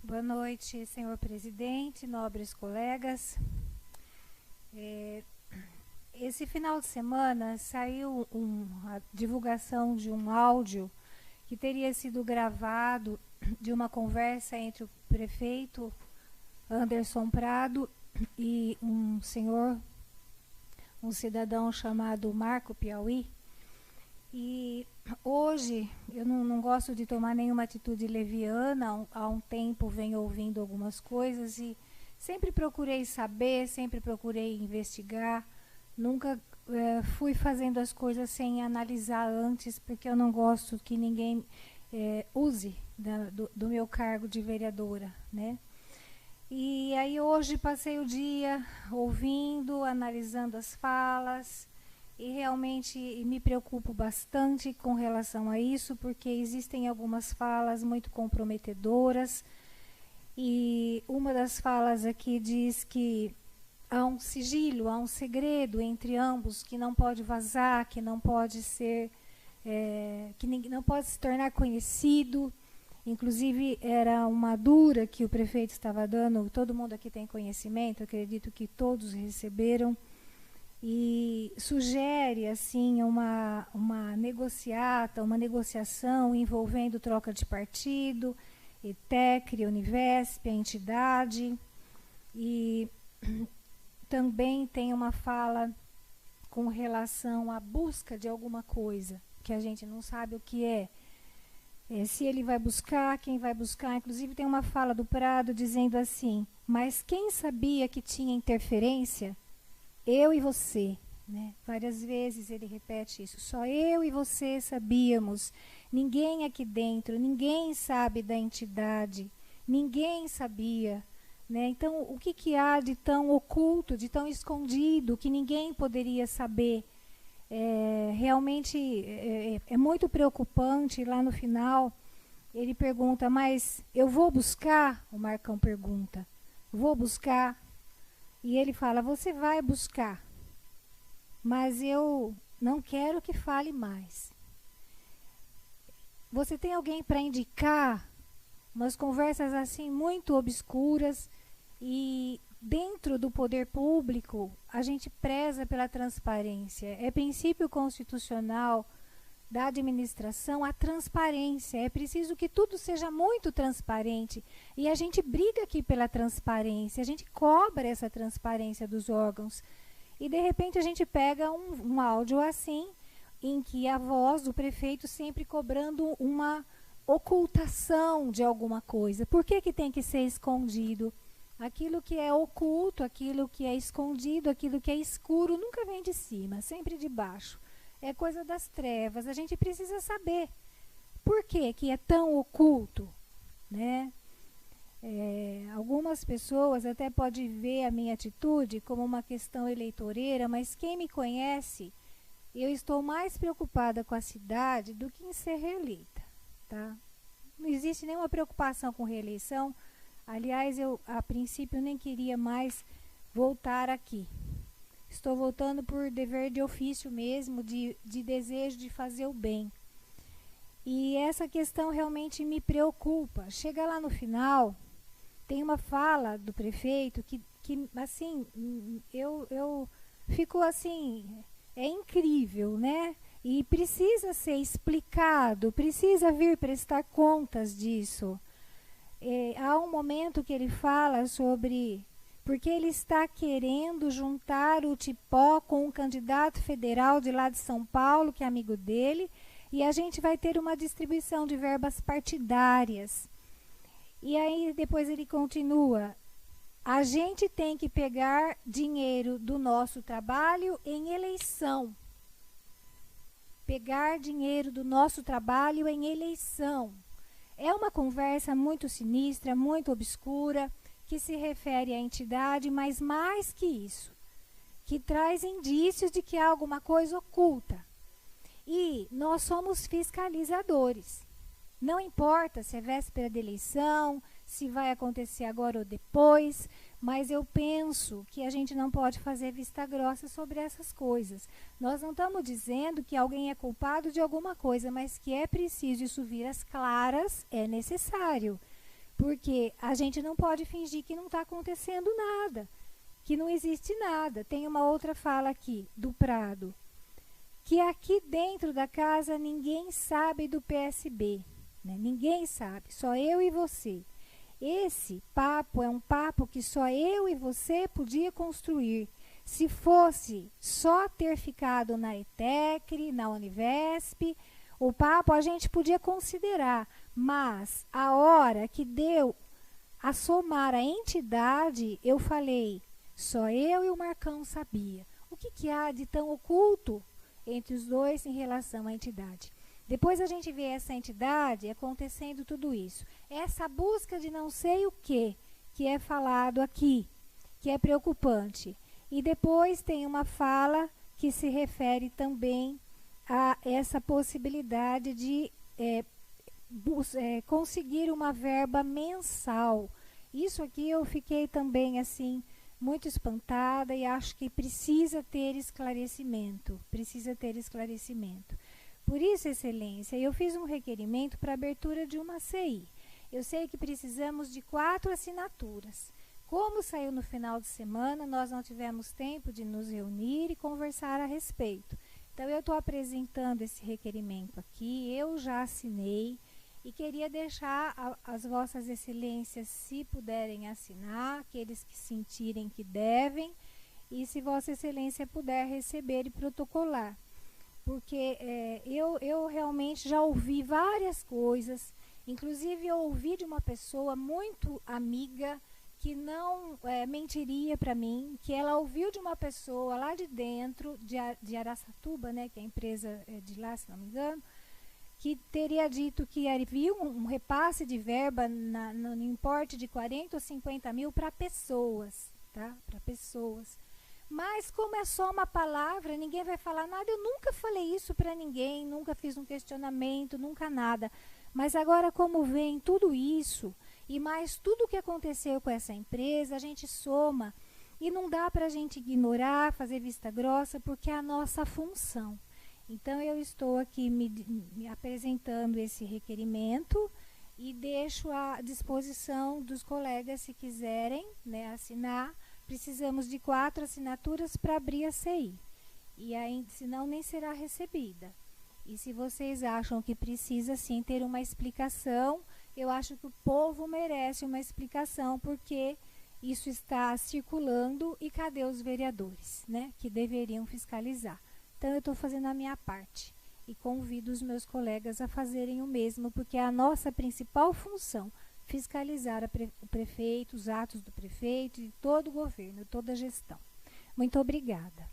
Boa noite, senhor presidente, nobres colegas. Esse final de semana saiu a divulgação de um áudio que teria sido gravado de uma conversa entre o prefeito Anderson Prado e um cidadão chamado Marco Piauí. E hoje eu não gosto de tomar nenhuma atitude leviana. Há um tempo venho ouvindo algumas coisas e sempre procurei saber, sempre procurei investigar. Nunca fui fazendo as coisas sem analisar antes, porque eu não gosto que ninguém use do meu cargo de vereadora, né? E aí hoje passei o dia ouvindo, analisando as falas. E realmente me preocupo bastante com relação a isso, porque existem algumas falas muito comprometedoras. E uma das falas aqui diz que há um sigilo, há um segredo entre ambos que não pode vazar, que não pode ser, que não pode se tornar conhecido. Inclusive era uma dura que o prefeito estava dando, todo mundo aqui tem conhecimento, acredito que todos receberam. E sugere assim uma negociata, uma negociação envolvendo troca de partido, ETECRE, Univesp, a entidade. E também tem uma fala com relação à busca de alguma coisa, que a gente não sabe o que é. Se ele vai buscar, quem vai buscar. Inclusive tem uma fala do Prado dizendo assim: mas quem sabia que tinha interferência? Eu e você, né? Várias vezes ele repete isso. Só eu e você sabíamos. Ninguém aqui dentro, ninguém sabe da entidade. Ninguém sabia, né? Então, o que há de tão oculto, de tão escondido, que ninguém poderia saber? Realmente é muito preocupante. Lá no final, ele pergunta, mas eu vou buscar? O Marcão pergunta. Vou buscar? E ele fala, você vai buscar, mas eu não quero que fale mais. Você tem alguém para indicar? Umas conversas assim muito obscuras. E dentro do poder público, a gente preza pela transparência. É princípio constitucional da administração a transparência. É preciso que tudo seja muito transparente. E a gente briga aqui pela transparência, a gente cobra essa transparência dos órgãos. E de repente a gente pega um áudio assim, em que a voz do prefeito sempre cobrando uma ocultação de alguma coisa. Por que tem que ser escondido? Aquilo que é oculto, aquilo que é escondido, aquilo que é escuro, nunca vem de cima, sempre de baixo. É coisa das trevas. A gente precisa saber por que é tão oculto, né? Algumas pessoas até podem ver a minha atitude como uma questão eleitoreira, mas quem me conhece, eu estou mais preocupada com a cidade do que em ser reeleita, tá? Não existe nenhuma preocupação com reeleição. Aliás, eu a princípio nem queria mais voltar aqui. Estou voltando por dever de ofício mesmo, de desejo de fazer o bem. E essa questão realmente me preocupa. Chega lá no final, tem uma fala do prefeito que assim, eu fico assim, é incrível, né? E precisa ser explicado, precisa vir prestar contas disso. Há um momento que ele fala sobre... porque ele está querendo juntar o Tipó com um candidato federal de lá de São Paulo, que é amigo dele, e a gente vai ter uma distribuição de verbas partidárias. E aí depois ele continua, a gente tem que pegar dinheiro do nosso trabalho em eleição. Pegar dinheiro do nosso trabalho em eleição. É uma conversa muito sinistra, muito obscura, que se refere à entidade, mas mais que isso, que traz indícios de que há alguma coisa oculta. E nós somos fiscalizadores. Não importa se é véspera de eleição, se vai acontecer agora ou depois, mas eu penso que a gente não pode fazer vista grossa sobre essas coisas. Nós não estamos dizendo que alguém é culpado de alguma coisa, mas que é preciso isso vir às claras, é necessário. Porque a gente não pode fingir que não está acontecendo nada, que não existe nada. Tem uma outra fala aqui, do Prado, que aqui dentro da casa ninguém sabe do PSB, né? Ninguém sabe, só eu e você. Esse papo é um papo que só eu e você podia construir. Se fosse só ter ficado na ETECRE, na Univesp, o papo a gente podia considerar, mas a hora que deu a somar a entidade, eu falei, só eu e o Marcão sabia. O que há de tão oculto entre os dois em relação à entidade? Depois a gente vê essa entidade acontecendo tudo isso. Essa busca de não sei o que é falado aqui, que é preocupante. E depois tem uma fala que se refere também a essa possibilidade de conseguir uma verba mensal. Isso aqui eu fiquei também assim muito espantada e acho que precisa ter esclarecimento. Por isso, Excelência, eu fiz um requerimento para abertura de uma CI. Eu sei que precisamos de 4 assinaturas. Como saiu no final de semana, nós não tivemos tempo de nos reunir e conversar a respeito. Então, eu estou apresentando esse requerimento aqui, eu já assinei e queria deixar as vossas excelências, se puderem assinar, aqueles que sentirem que devem, e se vossa excelência puder receber e protocolar. Porque eu realmente já ouvi várias coisas, inclusive eu ouvi de uma pessoa muito amiga, que não mentiria para mim, que ela ouviu de uma pessoa lá de dentro, de Araçatuba, né, que é a empresa de lá, se não me engano, que teria dito que havia um repasse de verba no importe de 40 ou 50 mil para pessoas, tá? Para pessoas. Mas como é só uma palavra, ninguém vai falar nada. Eu nunca falei isso para ninguém, nunca fiz um questionamento, nunca nada. Mas agora, como vem tudo isso, e mais tudo o que aconteceu com essa empresa, a gente soma. E não dá para a gente ignorar, fazer vista grossa, porque é a nossa função. Então, eu estou aqui me apresentando esse requerimento e deixo à disposição dos colegas, se quiserem, né, assinar. Precisamos de 4 assinaturas para abrir a CI. E aí, senão nem será recebida. E se vocês acham que precisa sim ter uma explicação, eu acho que o povo merece uma explicação, porque isso está circulando e cadê os vereadores, né, que deveriam fiscalizar? Então, eu estou fazendo a minha parte e convido os meus colegas a fazerem o mesmo, porque é a nossa principal função, fiscalizar o prefeito, os atos do prefeito e todo o governo, toda a gestão. Muito obrigada.